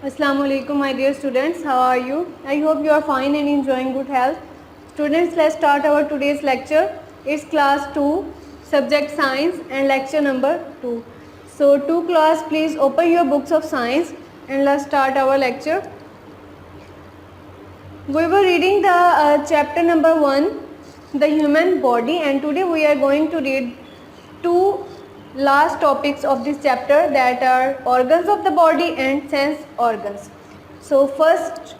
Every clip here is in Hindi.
Assalamu alaikum, my dear students. How are you? I hope you are fine and enjoying good health. Students, let's start our today's lecture. It's class 2, subject science, and lecture number 2. So, to class, please open your books of science and let's start our lecture. We were reading the chapter number 1, the human body, and today we are going to read two last topics of this chapter, that are organs of the body and sense organs. So first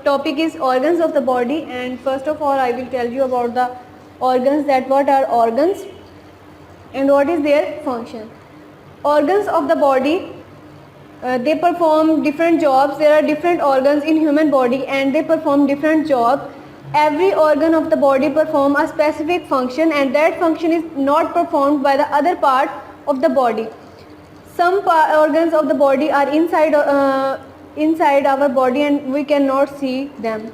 topic is organs of the body, and first of all I will tell you about the organs, that what are organs and what is their function. Organs of the body, they perform different jobs. There are different organs in human body and they perform different jobs. Every organ of the body perform a specific function, and that function is not performed by the other part of the body. Some organs of the body are inside our body and we cannot see them.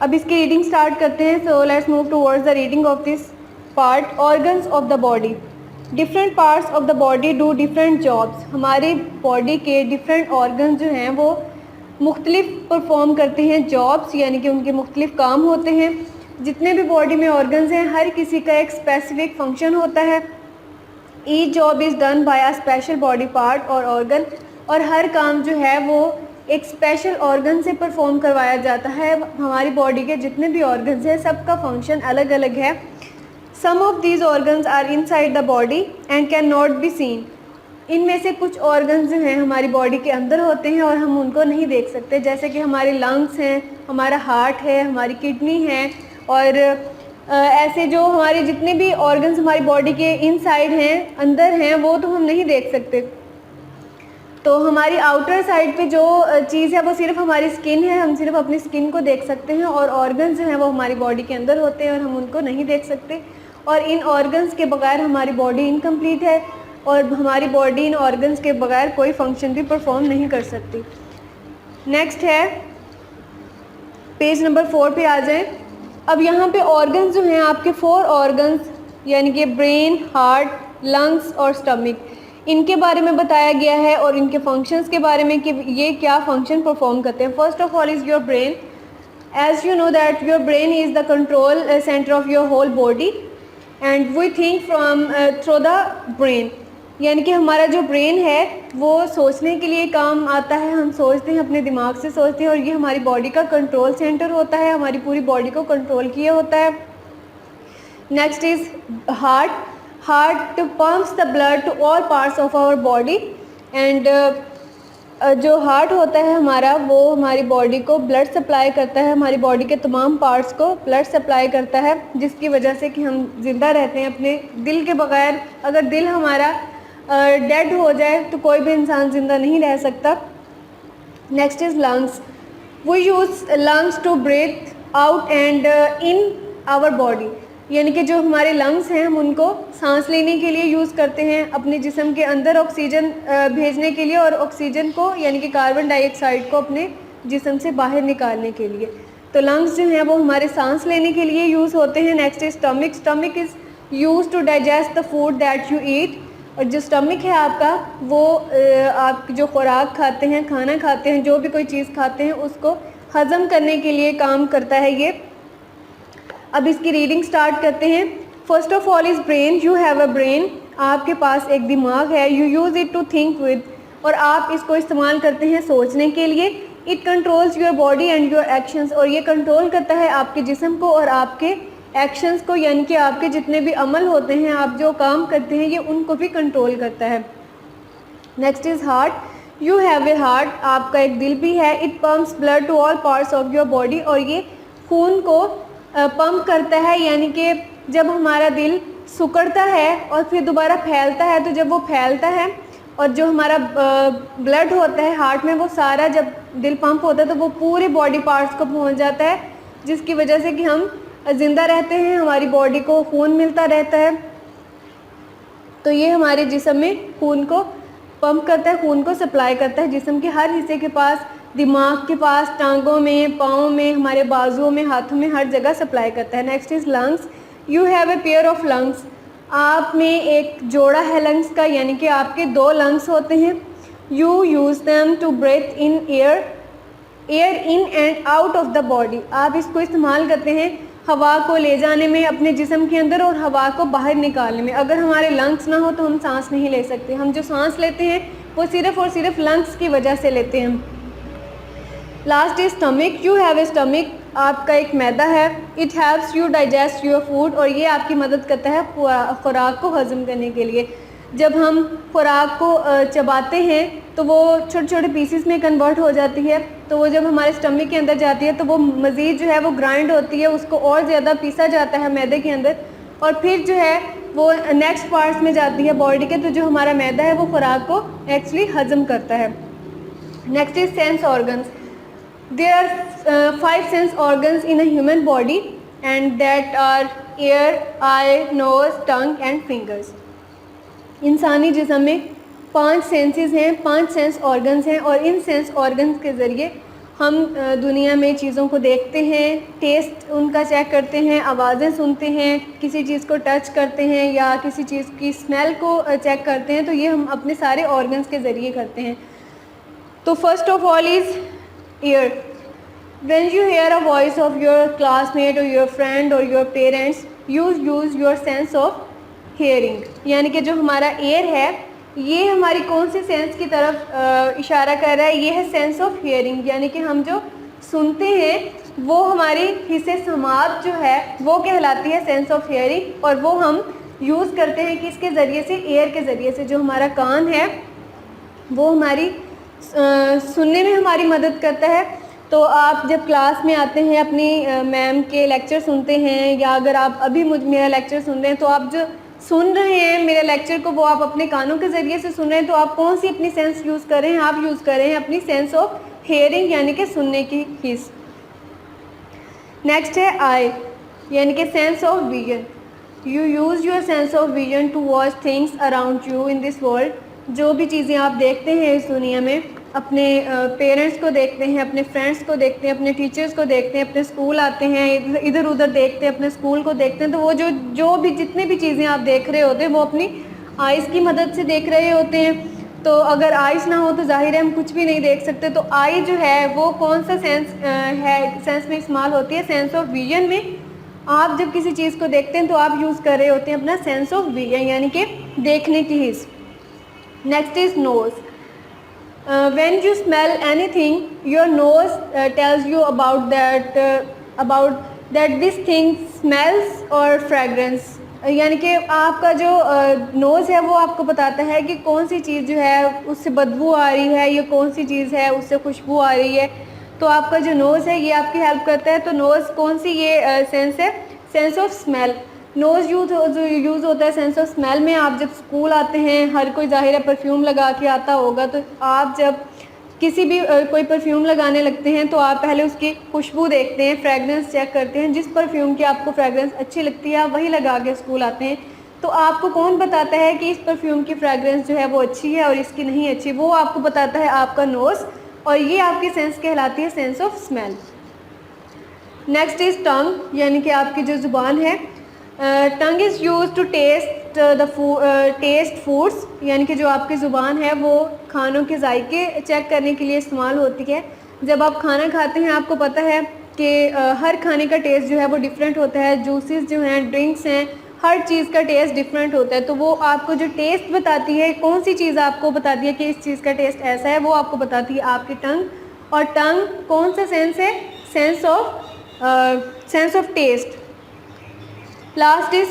अब इसकी रीडिंग स्टार्ट करते हैं. So let's move towards the reading of this part. Organs of the body. Different parts of the body do different jobs. हमारी बॉडी के डिफरेंट ऑर्गन जो हैं वो मुख्तलिफ परफॉर्म करते हैं जॉब्स, यानी कि उनके मुख्तलिफ काम होते हैं. जितने भी बॉडी में ऑर्गन्स हैं हर किसी का एक स्पेसिफिक फंक्शन होता है. Each job is done by a special body part और ऑर्गन, और हर काम जो है वो एक स्पेशल ऑर्गन से परफॉर्म करवाया जाता है. हमारी बॉडी के जितने भी ऑर्गन्स हैं सबका फंक्शन अलग अलग है. Some of these organs are inside the body and can not be seen. इनमें से कुछ ऑर्गन्स जो हैं हमारी बॉडी के अंदर होते हैं और हम उनको नहीं देख सकते, जैसे कि हमारे लंग्स हैं, हमारा हार्ट है, हमारी किडनी है, और ऐसे जो हमारे जितने भी ऑर्गन्स हमारी बॉडी के इनसाइड हैं, अंदर हैं, वो तो हम नहीं देख सकते. तो हमारी आउटर साइड पे जो चीज़ है वो सिर्फ हमारी स्किन है. हम सिर्फ अपनी स्किन को देख सकते हैं, और ऑर्गन्स जो हैं वो हमारी बॉडी के अंदर होते हैं और हम उनको नहीं देख सकते. और इन ऑर्गन्स के बगैर हमारी बॉडी इनकम्प्लीट है, और हमारी बॉडी इन ऑर्गन्स के बगैर कोई फंक्शन भी परफॉर्म नहीं कर सकती. नेक्स्ट है, पेज नंबर 4 पे आ जाएं. अब यहाँ पे ऑर्गन्स जो हैं आपके 4 ऑर्गन्स, यानी कि ब्रेन, हार्ट, लंग्स और स्टमक, इनके बारे में बताया गया है और इनके फंक्शंस के बारे में कि ये क्या फंक्शन परफॉर्म करते हैं. First of all is your brain. As you know that your brain is the control centre of your whole body and we think from through the brain. यानी कि हमारा जो ब्रेन है वो सोचने के लिए काम आता है. हम सोचते हैं, अपने दिमाग से सोचते हैं, और ये हमारी बॉडी का कंट्रोल सेंटर होता है, हमारी पूरी बॉडी को कंट्रोल किया होता है. Next is heart. Heart pumps the blood to all parts of our body, and जो हार्ट होता है हमारा वो हमारी बॉडी को ब्लड सप्लाई करता है, हमारी बॉडी के तमाम पार्ट्स को ब्लड सप्लाई करता है, जिसकी वजह से कि हम ज़िंदा रहते हैं. अपने दिल के बगैर, अगर दिल हमारा डेड हो जाए तो कोई भी इंसान ज़िंदा नहीं रह सकता. Next is lungs. We use lungs to breathe out and in our body. यानी कि जो हमारे लंग्स हैं हम उनको सांस लेने के लिए यूज़ करते हैं, अपने जिस्म के अंदर ऑक्सीजन भेजने के लिए, और ऑक्सीजन को यानी कि कार्बन डाइऑक्साइड को अपने जिस्म से बाहर निकालने के लिए. तो लंग्स जो हैं वो हमारे सांस लेने के लिए यूज़ होते हैं. Next is stomach. Stomach is use to digest the food that you eat. और जो स्टमक है आपका वो आप जो खुराक खाते हैं, खाना खाते हैं, जो भी कोई चीज़ खाते हैं उसको हज़म करने के लिए काम करता है ये. अब इसकी रीडिंग स्टार्ट करते हैं. First of all is brain. You have a brain. आपके पास एक दिमाग है. You use it to think with. और आप इसको इस्तेमाल करते हैं सोचने के लिए. It controls your body and your actions. और ये कंट्रोल करता है आपके जिस्म को और आपके एक्शंस को, यानी कि आपके जितने भी अमल होते हैं, आप जो काम करते हैं, ये उनको भी कंट्रोल करता है. Next is heart. You have a heart. आपका एक दिल भी है. It pumps blood to all parts of your body. और ये खून को पंप करता है, यानी कि जब हमारा दिल सिकुड़ता है और फिर दोबारा फैलता है, तो जब वो फैलता है और जो हमारा ब्लड होता है हार्ट में, वो सारा जब दिल पंप होता है तो वो पूरे बॉडी पार्ट्स को पहुंच जाता है, जिसकी वजह से कि हम ज़िंदा रहते हैं, हमारी बॉडी को खून मिलता रहता है. तो ये हमारे जिस्म में खून को पंप करता है, खून को सप्लाई करता है जिस्म के हर हिस्से के पास, दिमाग के पास, टांगों में, पाँव में, हमारे बाजुओं में, हाथों में, हर जगह सप्लाई करता है. Next is lungs. You have a pair of lungs. आप में एक जोड़ा है लंग्स का, यानी कि आपके 2 लंग्स होते हैं. You use them to breathe in air in and out of the body. आप इसको इस्तेमाल करते हैं हवा को ले जाने में अपने जिस्म के अंदर और हवा को बाहर निकालने में. अगर हमारे लंग्स ना हो तो हम सांस नहीं ले सकते. हम जो सांस लेते हैं वो सिर्फ़ और सिर्फ लंग्स की वजह से लेते हैं. Last is stomach. You have A stomach. आपका एक मैदा है. It helps you digest your food. और ये आपकी मदद करता है खुराक को हज़म करने के लिए. जब हम खुराक को चबाते हैं तो वो छोटे छोटे पीसेस में कन्वर्ट हो जाती है. तो वो जब हमारे स्टमक के अंदर जाती है तो वो मज़ीद जो है वो ग्राइंड होती है, उसको और ज़्यादा पीसा जाता है मैदे के अंदर, और फिर जो है वो नेक्स्ट पार्ट्स में जाती है बॉडी के. तो जो हमारा मैदा है वो खुराक को एक्चुअली हज़म करता है. Next is sense organs. There are 5 sense organs in a human body and that are ear, eye, nose, tongue and fingers. इंसानी जिस्म में 5 सेंसेस हैं, 5 सेंस ऑर्गन्स हैं, और इन सेंस ऑर्गन्स के ज़रिए हम दुनिया में चीज़ों को देखते हैं, टेस्ट उनका चेक करते हैं, आवाज़ें सुनते हैं, किसी चीज़ को टच करते हैं या किसी चीज़ की स्मेल को चेक करते हैं. तो ये हम अपने सारे ऑर्गन्स के ज़रिए करते हैं. तो first of all is year. When you hear a voice of your classmate or your friend or your parents, you use your sense of hearing. यानी कि जो हमारा ear है ये हमारी कौन सी सेंस की तरफ इशारा कर रहा है? ये है सेंस ऑफ हेयरिंग. यानी कि हम जो सुनते हैं वो हमारी हिस्से समात जो है वो कहलाती है सेंस ऑफ हेयरिंग, और वो हम यूज़ करते हैं किसके ज़रिए से? एयर के ज़रिए से. जो हमारा कान है वो हमारी सुनने में हमारी मदद करता है. तो आप जब क्लास में आते हैं अपनी मैम के लेक्चर सुनते हैं, या अगर आप अभी मेरा लेक्चर सुन रहे हैं, तो आप जो सुन रहे हैं मेरे लेक्चर को वो आप अपने कानों के ज़रिए से सुन रहे हैं. तो आप कौन सी अपनी सेंस यूज़ कर रहे हैं? आप यूज़ कर रहे हैं अपनी सेंस ऑफ हेयरिंग, यानी कि सुनने की हिस्स. नेक्स्ट है आई, यानी कि sense of vision. You use your sense of vision to watch things around you in this world. जो भी चीज़ें आप देखते हैं इस दुनिया में, अपने पेरेंट्स को देखते हैं, अपने फ्रेंड्स को देखते हैं, अपने टीचर्स को देखते हैं, अपने स्कूल आते हैं, इधर उधर देखते हैं, अपने स्कूल को देखते हैं. तो वो जो भी जितने भी चीज़ें आप देख रहे होते हैं वो अपनी आइज़ की मदद से देख रहे होते हैं. तो अगर आइज़ ना हो तो जाहिर है हम कुछ भी नहीं देख सकते. तो आई जो है वो कौन सा सेंस में इस्तेमाल होती है? सेंस ऑफ विजन में. आप जब किसी चीज़ को देखते हैं तो आप यूज़ कर रहे होते हैं अपना सेंस ऑफ विजन, यानी कि देखने की हिस्स. Next is nose. When you smell anything, your nose tells you about that this thing smells or fragrance. यानी कि आपका जो नोज़ है वो आपको बताता है कि कौन सी चीज़ जो है उससे बदबू आ रही है, या कौन सी चीज़ है उससे खुशबू आ रही है. तो आपका जो नोज़ है ये आपकी हेल्प करता है. तो नोज़ कौन सी ये सेंस है? Sense of smell. Nose use होता है सेंस ऑफ स्मेल में. आप जब स्कूल आते हैं, हर कोई ज़ाहिर है परफ्यूम लगा के आता होगा, तो आप जब किसी भी कोई परफ्यूम लगाने लगते हैं तो आप पहले उसकी खुशबू देखते हैं, फ्रेगरेंस चेक करते हैं. जिस परफ्यूम की आपको फ्रेगरेंस अच्छी लगती है आप वही लगा के स्कूल आते हैं. तो आपको कौन बताता है कि इस परफ्यूम की फ्रेगरेंस जो है वो अच्छी है और इसकी नहीं अच्छी? वो आपको बताता है आपका नोज़, और ये आपकी सेंस कहलाती है sense of smell. Next is tongue, यानी कि आपकी जो ज़ुबान है. Tongue is use to taste foods, यानी कि जो आपकी ज़ुबान है वो खानों के जायके चेक करने के लिए इस्तेमाल होती है. जब आप खाना खाते हैं आपको पता है कि हर खाने का टेस्ट जो है वो डिफरेंट होता है. जूसेस जो हैं, ड्रिंक्स हैं, हर चीज़ का टेस्ट डिफरेंट होता है. तो वो आपको जो टेस्ट बताती है, कौन सी चीज़ आपको बताती है कि इस चीज़ का टेस्ट ऐसा है, वो आपको बताती है आपकी टंग. और टंग कौन सा सेंस है? Sense of taste. Last is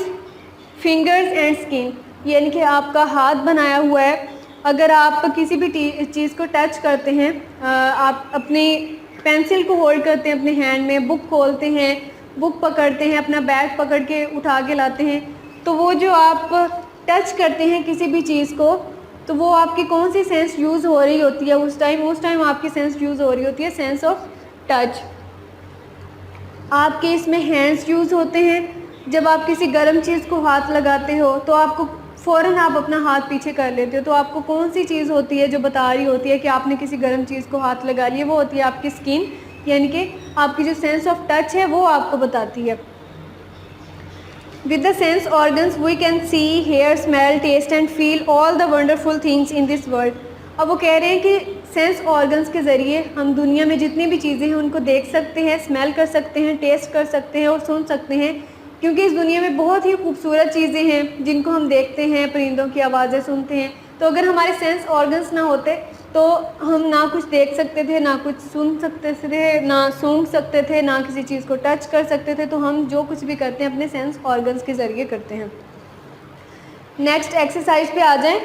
fingers and skin, यानी कि आपका हाथ बनाया हुआ है. अगर आप किसी भी चीज़ को टच करते हैं, आप अपनी पेंसिल को होल्ड करते हैं अपने हैंड में, बुक खोलते हैं, बुक पकड़ते हैं, अपना बैग पकड़ के उठा के लाते हैं, तो वो जो आप टच करते हैं किसी भी चीज़ को, तो वो आपकी कौन सी सेंस यूज़ हो रही होती है उस टाइम आपकी सेंस यूज़ हो रही होती है सेंस ऑफ टच. आपके इसमें हैंड्स यूज़ होते हैं. जब आप किसी गर्म चीज़ को हाथ लगाते हो तो आपको फ़ौरन आप अपना हाथ पीछे कर लेते हो. तो आपको कौन सी चीज़ होती है जो बता रही होती है कि आपने किसी गर्म चीज़ को हाथ लगा लिया? वो होती है आपकी स्किन, यानी कि आपकी जो सेंस ऑफ टच है वो आपको बताती है. With the sense organs we can see, hear, smell, taste and feel all the wonderful things in this world. अब वो कह रहे हैं कि सेंस ऑर्गन्स के ज़रिए हम दुनिया में जितनी भी चीज़ें हैं उनको देख सकते हैं, स्मेल कर सकते हैं, टेस्ट कर सकते हैं और सुन सकते हैं, क्योंकि इस दुनिया में बहुत ही खूबसूरत चीज़ें हैं जिनको हम देखते हैं, परिंदों की आवाज़ें सुनते हैं। तो अगर हमारे सेंस ऑर्गन्स ना होते तो हम ना कुछ देख सकते थे, ना कुछ सुन सकते थे, ना सूंघ सकते थे, ना किसी चीज़ को टच कर सकते थे। तो हम जो कुछ भी करते हैं अपने सेंस ऑर्गन्स के ज़रिए करते हैं। नेक्स्ट एक्सरसाइज पे आ जाएं।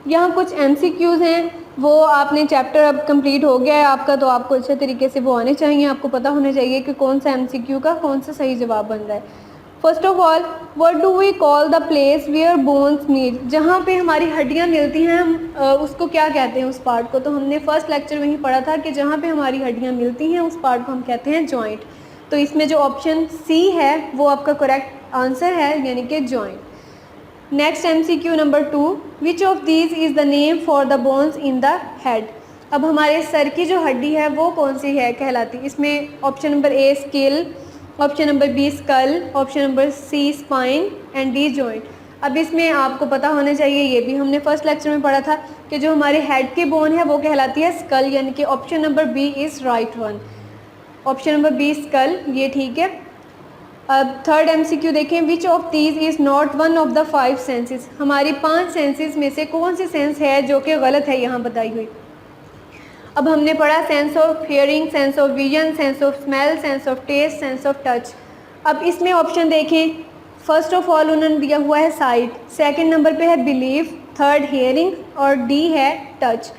यहाँ कुछ MCQs हैं, वो आपने चैप्टर अब कंप्लीट हो गया है आपका, तो आपको अच्छे तरीके से वो आने चाहिए, आपको पता होना चाहिए कि कौन सा MCQ का कौन सा सही जवाब बन रहा है। First of all, what do we call the place where bones meet? जहाँ पे हमारी हड्डियाँ मिलती हैं हम उसको क्या कहते हैं, उस पार्ट को? तो हमने फर्स्ट लेक्चर में ही पढ़ा था कि जहाँ पे हमारी हड्डियाँ मिलती हैं उस पार्ट को हम कहते हैं जॉइंट। तो इसमें जो ऑप्शन C है वो आपका करेक्ट आंसर है, यानी कि joint. Next MCQ number 2, which of these is the name for the bones in the head? अब हमारे सर की जो हड्डी है वो कौन सी है कहलाती? इसमें option number A scale, option number B skull, option number C spine and D joint. अब इसमें आपको पता होना चाहिए, ये भी हमने फर्स्ट लेक्चर में पढ़ा था कि जो हमारे हेड की बोन है वो कहलाती है स्कल, यानी कि option number B is right one. Option number B skull, ये ठीक है। अब थर्ड MCQ देखें, which of these is not one of the 5 senses? हमारी 5 सेंसेस में से कौन सी सेंस है जो कि गलत है यहाँ बताई हुई? अब हमने पढ़ा sense of hearing, sense of vision, sense of smell, sense of taste, sense of touch. अब इसमें ऑप्शन देखें, फर्स्ट ऑफ ऑल उन्होंने दिया हुआ है साइट, सेकंड नंबर पे है बिलीव, थर्ड हियरिंग और D है टच।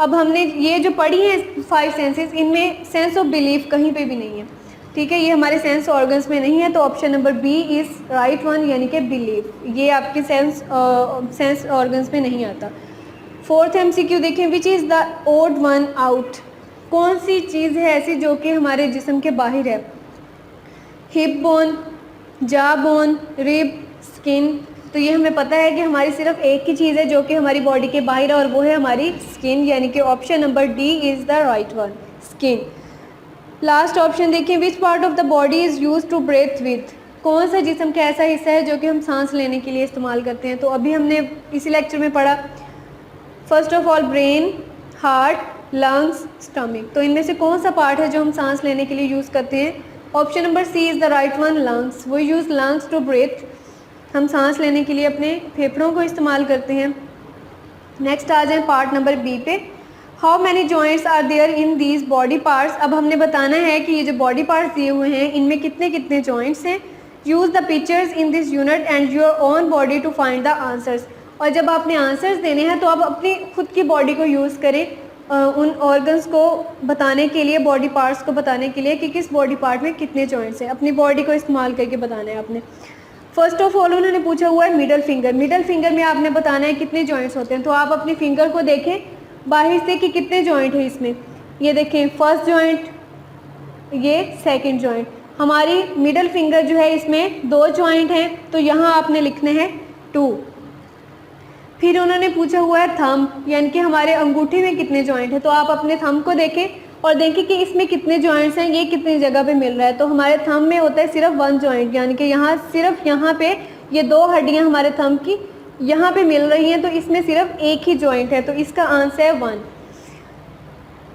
अब हमने ये जो पढ़ी है 5 सेंसेस, इनमें सेंस ऑफ बिलीव कहीं पे भी नहीं है, ठीक है, ये हमारे सेंस ऑर्गन्स में नहीं है। तो option number B is right one, यानी कि बिलीव, ये आपके सेंस ऑर्गन्स में नहीं आता। फोर्थ MCQ देखें, which is the odd one out? कौन सी चीज़ है ऐसी जो कि हमारे जिस्म के बाहर है? हिप बोन, जा बोन, रिब, स्किन। तो ये हमें पता है कि हमारी सिर्फ एक ही चीज़ है जो कि हमारी बॉडी के बाहर है और वो है हमारी स्किन, यानी कि option number D is the right one, skin. Last option देखिए, which part of the body is use to breathe with? कौन सा जिस्म का ऐसा हिस्सा है जो कि हम सांस लेने के लिए इस्तेमाल करते हैं? तो अभी हमने इसी लेक्चर में पढ़ा, first of all brain, heart, lungs, stomach. तो इनमें से कौन सा पार्ट है जो हम सांस लेने के लिए यूज़ करते हैं? Option number C is the right one, lungs. वो यूज़ लंग्स टू ब्रेथ, हम सांस लेने के लिए अपने फेफड़ों को इस्तेमाल करते हैं। नेक्स्ट आ जाए पार्ट नंबर B पे, how many joints are there in these body parts? अब हमने बताना है कि ये जो बॉडी पार्ट्स दिए हुए हैं इनमें कितने कितने जॉइंट्स हैं। Use the pictures in this unit and your own body to find the answers. और जब आपने आंसर्स देने हैं तो आप अपनी खुद की बॉडी को यूज़ करें उन ऑर्गन्स को बताने के लिए, बॉडी पार्ट्स को बताने के लिए कि किस बॉडी पार्ट में कितने जॉइंट्स हैं। अपनी बॉडी को इस्तेमाल करके बताना है आपने। फर्स्ट ऑफ ऑल उन्होंने पूछा हुआ है मिडल फिंगर। मिडल फिंगर में आपने बताना है कितने जॉइंट्स होते हैं। तो आप अपनी फिंगर को देखें बाहर से कि कितने जॉइंट है इसमें। ये देखें फर्स्ट जॉइंट, ये सेकंड जॉइंट। हमारी मिडल फिंगर जो है इसमें 2 जॉइंट हैं, तो यहाँ आपने लिखने हैं 2। फिर उन्होंने पूछा हुआ है थंब, यानी कि हमारे अंगूठे में कितने जॉइंट हैं। तो आप अपने थंब को देखें और देखें कि इसमें कितने जॉइंट्स हैं, ये कितनी जगह पे मिल रहा है। तो हमारे थंब में होता है सिर्फ 1 जॉइंट, यानी कि यहाँ सिर्फ यहाँ पे ये 2 हड्डियाँ हमारे थंब की यहाँ पे मिल रही हैं, तो इसमें सिर्फ एक ही जॉइंट है, तो इसका आंसर है 1।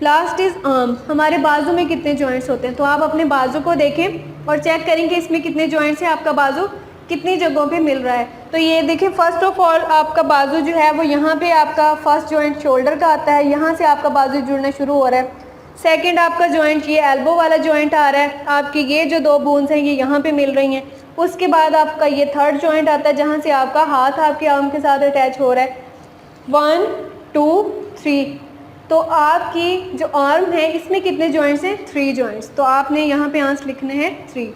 Last is arm. हमारे बाजू में कितने जॉइंट्स होते हैं? तो आप अपने बाजू को देखें और चेक करें कि इसमें कितने जॉइंट्स हैं, आपका बाजू कितनी जगहों पे मिल रहा है। तो ये देखें फर्स्ट ऑफ ऑल आपका बाजू जो है वो यहाँ पे आपका फर्स्ट जॉइंट शोल्डर का आता है, यहाँ से आपका बाजू जुड़ना शुरू हो रहा है। सेकंड आपका जॉइंट ये एल्बो वाला जॉइंट आ रहा है, आपकी ये जो 2 बोन्स हैं ये यहाँ पे मिल रही हैं। उसके बाद आपका ये थर्ड जॉइंट आता है जहाँ से आपका हाथ आपके आर्म के साथ अटैच हो रहा है। 1 2 3। तो आपकी जो आर्म है इसमें कितने जॉइंट्स हैं? 3 जॉइंट्स। तो आपने यहाँ पे आंसर लिखने हैं 3।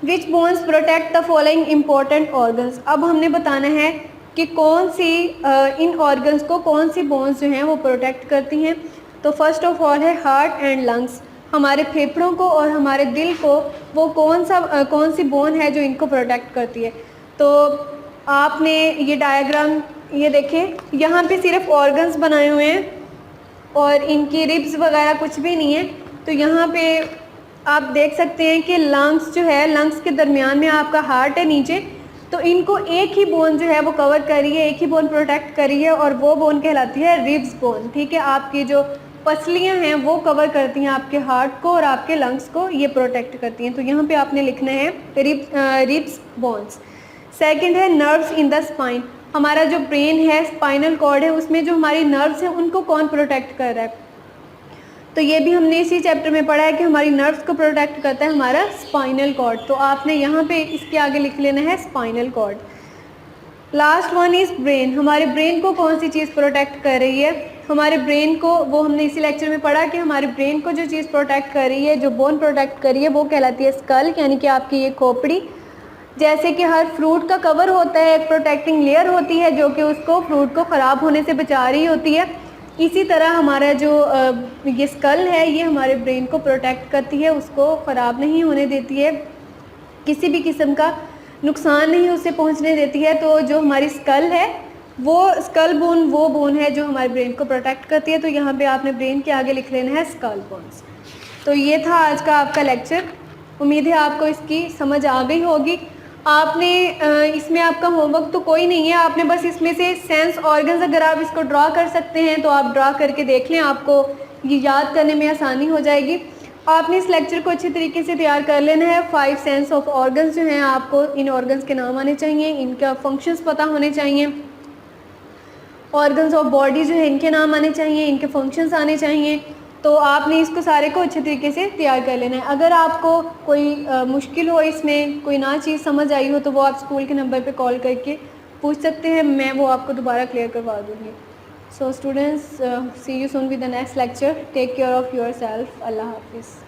Which bones protect the following important organs? अब हमने बताना है कि कौन सी इन ऑर्गन्स को कौन सी बोन्स जो हैं वो प्रोटेक्ट करती हैं। तो फर्स्ट ऑफ ऑल है हार्ट एंड लंग्स। हमारे फेफड़ों को और हमारे दिल को वो कौन सी बोन है जो इनको प्रोटेक्ट करती है। तो आपने ये डायग्राम ये देखें, यहाँ पे सिर्फ ऑर्गन्स बनाए हुए हैं और इनकी रिब्स वगैरह कुछ भी नहीं है। तो यहाँ पे आप देख सकते हैं कि लंग्स जो है, लंग्स के दरमियान में आपका हार्ट है नीचे, तो इनको एक ही बोन जो है वो कवर कर रही है, एक ही बोन प्रोटेक्ट कर रही है, और वो बोन कहलाती है रिब्स बोन, ठीक है। आपकी जो पसलियां हैं वो कवर करती हैं आपके हार्ट को और आपके लंग्स को, ये प्रोटेक्ट करती हैं। तो यहाँ पे आपने लिखना है रिब्स बोन्स। सेकंड है नर्व्स इन द स्पाइन। हमारा जो ब्रेन है, स्पाइनल कॉर्ड है, उसमें जो हमारी नर्व्स हैं उनको कौन प्रोटेक्ट कर रहा है? तो ये भी हमने इसी चैप्टर में पढ़ा है कि हमारी नर्व्स को प्रोटेक्ट करता है हमारा स्पाइनल कॉर्ड। तो आपने यहाँ पे इसके आगे लिख लेना है spinal cord. Last one is brain. हमारे ब्रेन को कौन सी चीज़ प्रोटेक्ट कर रही है? हमारे ब्रेन को, वो हमने इसी लेक्चर में पढ़ा कि हमारे ब्रेन को जो चीज़ प्रोटेक्ट कर रही है, जो बोन प्रोटेक्ट कर रही है, वो कहलाती है स्कल, यानी कि आपकी ये खोपड़ी। जैसे कि हर फ्रूट का कवर होता है, एक प्रोटेक्टिंग लेयर होती है जो कि उसको फ्रूट को ख़राब होने से बचा रही होती है, इसी तरह हमारा जो ये स्कल है ये हमारे ब्रेन को प्रोटेक्ट करती है, उसको ख़राब नहीं होने देती है, किसी भी किस्म का नुकसान नहीं उससे पहुंचने देती है। तो जो हमारी स्कल है, वो स्कल बोन वो बोन है जो हमारे ब्रेन को प्रोटेक्ट करती है। तो यहाँ पे आपने ब्रेन के आगे लिख लेना है स्कल बोन्स। तो ये था आज का आपका लेक्चर। उम्मीद है आपको इसकी समझ आ गई होगी। आपने इसमें आपका होमवर्क तो कोई नहीं है, आपने बस इसमें से सेंस ऑर्गन्स अगर आप इसको ड्रा कर सकते हैं तो आप ड्रा करके देख लें, आपको ये याद करने में आसानी हो जाएगी। आपने इस लेक्चर को अच्छे तरीके से तैयार कर लेना है। 5 सेंस ऑफ ऑर्गन्स जो हैं, आपको इन ऑर्गन्स के नाम आने चाहिए, इनका फंक्शंस पता होने चाहिए। ऑर्गन्स ऑफ बॉडी जो है इनके नाम आने चाहिए, इनके फंक्शंस आने चाहिए। तो आपने इसको सारे को अच्छे तरीके से तैयार कर लेना है। अगर आपको कोई मुश्किल हो, इसमें कोई ना चीज़ समझ आई हो, तो वो आप स्कूल के नंबर पे कॉल करके पूछ सकते हैं, मैं वो आपको दोबारा क्लियर करवा दूँगी। So students, see you soon with the next lecture. Take care of your self. अल्लाह हाफिज़।